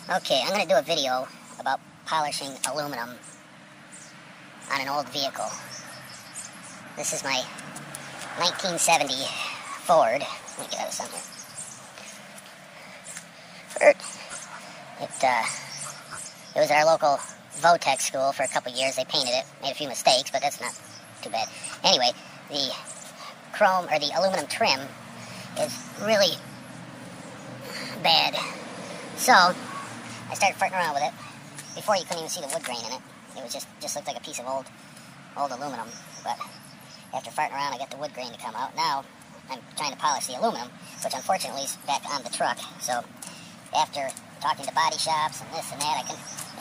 Okay, I'm going to do a video about polishing aluminum on an old vehicle. This is my 1970 Ford. Let me get out of something. It was our local Votech school for a couple years. They painted it, made a few mistakes, but that's not too bad. Anyway, the chrome or the aluminum trim is really bad. So I started farting around with it. Before, you couldn't even see the wood grain in it. It was just looked like a piece of old aluminum. But after farting around, I got the wood grain to come out. Now I'm trying to polish the aluminum, which unfortunately is back on the truck. So after talking to body shops and this and that,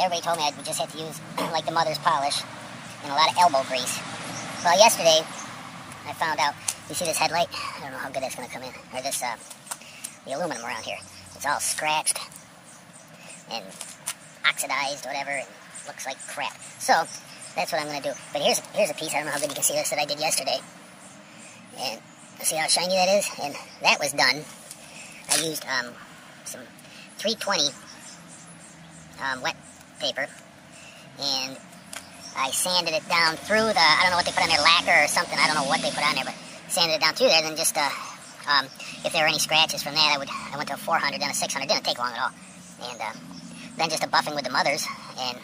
everybody told me I would just have to use like the mother's polish and a lot of elbow grease. Well, yesterday I found out. You see this headlight? I don't know how good that's going to come in. Or this, the aluminum around here. It's all scratched and oxidized, whatever, and looks like crap. So that's what I'm going to do. But here's a piece. I don't know how good you can see this that I did yesterday. And see how shiny that is? And that was done. I used some 320 wet paper, and I sanded it down through the, I don't know what they put on there, lacquer or something. I don't know what they put on there, but sanded it down through there. Then just if there were any scratches from that, I went to a 400, then a 600. Didn't take long at all. And then just a buffing with the mothers, and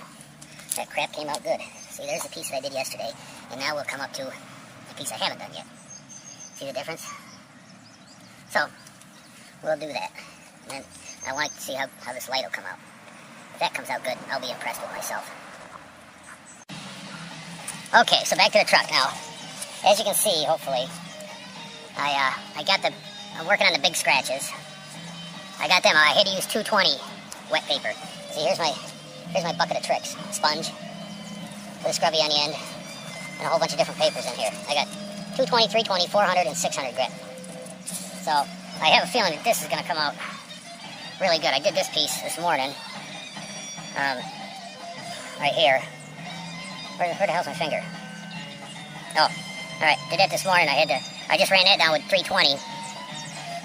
that crap came out good. See, there's the piece that I did yesterday, and now we'll come up to the piece I haven't done yet. See the difference? So we'll do that. And then I want to see how this light will come out. If that comes out good, I'll be impressed with myself. Okay, so back to the truck now. As you can see, hopefully, I'm working on the big scratches. I got them. I had to use 220 wet paper. See, here's my bucket of tricks. Sponge with a scrubby on the end, and a whole bunch of different papers in here. I got 220, 320, 400, and 600 grit. So I have a feeling that this is going to come out really good. I did this piece this morning. Right here. Where the hell's my finger? Oh, all right. Did that this morning. I just ran that down with 320,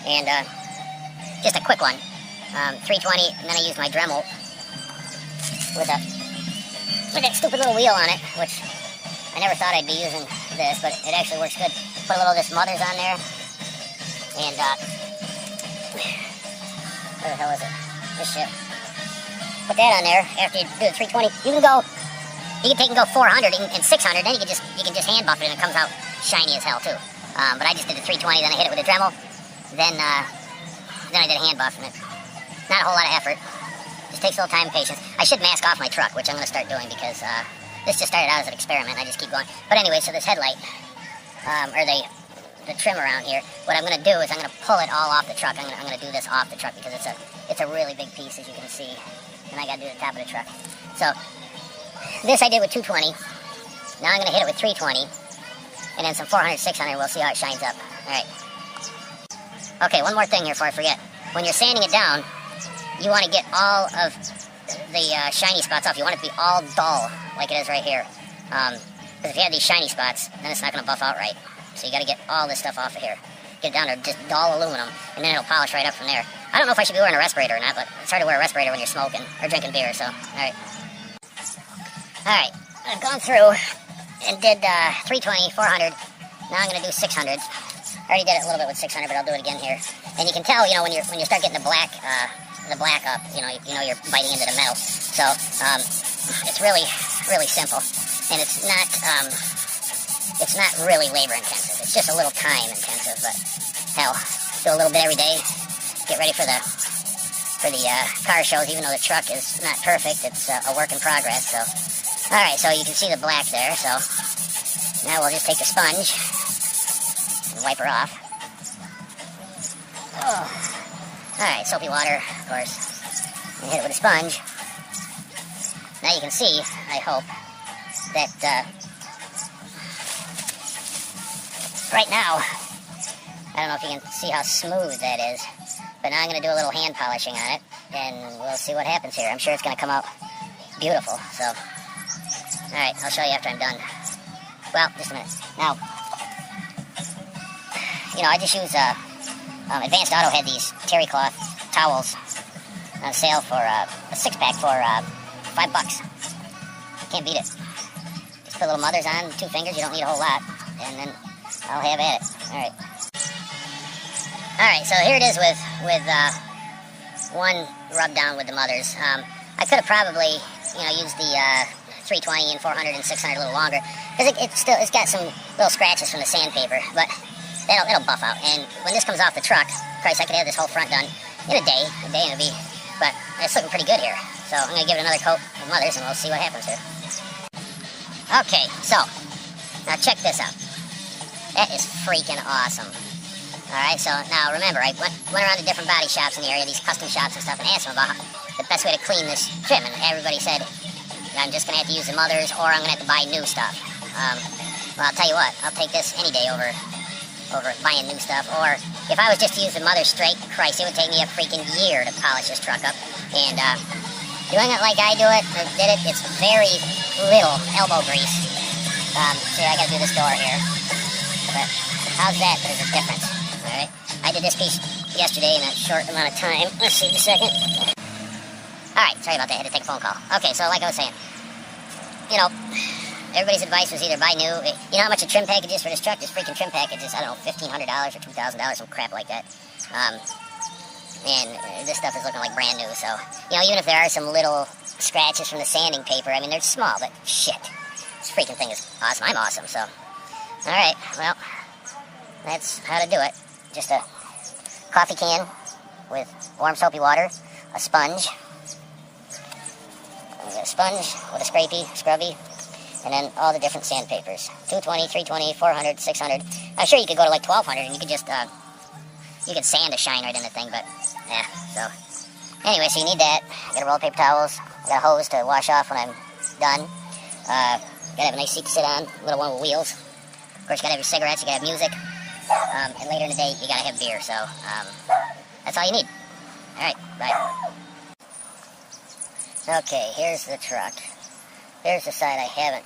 and just a quick one. 320, and then I used my Dremel with that stupid little wheel on it, which I never thought I'd be using this, but it actually works good. Put a little of this Mother's on there, and where the hell is it? This shit. Put that on there. After you do the 320, you can take and go 400 and 600. Then you can just hand buff it, and it comes out shiny as hell too. But I just did the 320, then I hit it with a Dremel, then I did a hand buff, and it not a whole lot of effort. Just takes a little time and patience. I should mask off my truck, which I'm going to start doing because this just started out as an experiment. I just keep going. But anyway, so this headlight, or the trim around here, what I'm going to do is I'm going to pull it all off the truck. I'm going to do this off the truck because it's a really big piece, as you can see. And I got to do the top of the truck. So this I did with 220. Now I'm going to hit it with 320. And then some 400, 600. We'll see how it shines up. All right. Okay, one more thing here before I forget. When you're sanding it down, you want to get all of the shiny spots off. You want it to be all dull, like it is right here. Because if you have these shiny spots, then it's not going to buff out right. So you got to get all this stuff off of here. Get it down to just dull aluminum, and then it'll polish right up from there. I don't know if I should be wearing a respirator or not, but it's hard to wear a respirator when you're smoking or drinking beer, so, alright. Alright, I've gone through and did 320, 400. Now I'm going to do 600. I already did it a little bit with 600, but I'll do it again here. And you can tell, when you start getting the black up, you know you're biting into the metal. So it's really, really simple, and it's not really labor intensive. It's just a little time intensive, but hell, do a little bit every day. Get ready for the car shows. Even though the truck is not perfect, it's a work in progress. So, all right, so you can see the black there. So now we'll just take the sponge and wipe her off. Oh. All right, soapy water, of course, and hit it with a sponge. Now you can see, I hope, that right now, I don't know if you can see how smooth that is, but now I'm going to do a little hand polishing on it, and we'll see what happens here. I'm sure it's going to come out beautiful, so, alright, I'll show you after I'm done. Well, just a minute. Now, I just use Advanced Auto had these terry cloth towels on sale for a 6-pack for $5. Can't beat it. Just put little mothers on, 2 fingers, you don't need a whole lot, and then I'll have at it. Alright. Alright, so here it is with one rub down with the mothers. I could have probably, used the 320 and 400 and 600 a little longer, because it's got some little scratches from the sandpaper, but it'll buff out. And when this comes off the truck, Christ, I could have this whole front done in a day and it'll be, but it's looking pretty good here. So I'm going to give it another coat of mothers and we'll see what happens here. Okay, so, now check this out. That is freaking awesome. Alright, so now remember, I went around to different body shops in the area, these custom shops and stuff, and asked them about the best way to clean this trim, and everybody said, I'm just going to have to use the mothers, or I'm going to have to buy new stuff. Well, I'll tell you what, I'll take this any day over buying new stuff, or if I was just to use the mothers straight, Christ, it would take me a freaking year to polish this truck up, and doing it like I do it, or did it, it's very little elbow grease. See, I gotta do this door here, but how's that? There's a difference, alright? I did this piece yesterday in a short amount of time. Let's see, just a second. Alright, sorry about that, I had to take a phone call. Okay, so like I was saying, everybody's advice was either buy new. You know how much a trim package is for this truck? This freaking trim package is, I don't know, $1,500 or $2,000, some crap like that. And this stuff is looking like brand new, so, even if there are some little scratches from the sanding paper, I mean, they're small, but shit. This freaking thing is awesome. I'm awesome, so. Alright, well, that's how to do it. Just a coffee can with warm soapy water, a sponge. A sponge with a scrubby, and then all the different sandpapers. 220, 320, 400, 600. I'm sure you could go to like 1200 and you could just, you could sand a shine right in the thing, but, yeah, so. Anyway, so you need that. I got a roll of paper towels. I got a hose to wash off when I'm done. Gotta have a nice seat to sit on, a little one with wheels. Of course, you gotta have your cigarettes, you gotta have music. And later in the day, you gotta have beer, so, that's all you need. Alright, bye. Okay, here's the truck. Here's the side I haven't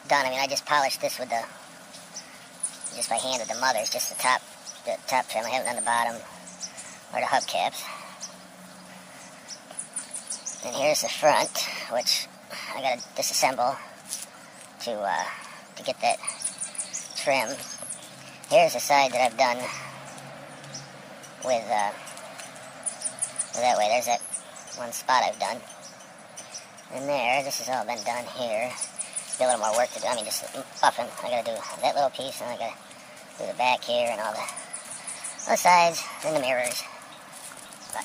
done. I mean, I just polished this with just by hand with the mothers, just the top trim. I haven't done the bottom or the hubcaps. And here's the front, which I gotta disassemble to get that trim. Here's the side that I've done with that way. There's that one spot I've done. And there, this has all been done here. Be a little more work to do. I mean, just buffing. I gotta do that little piece, and I gotta do the back here and all the sides and the mirrors. But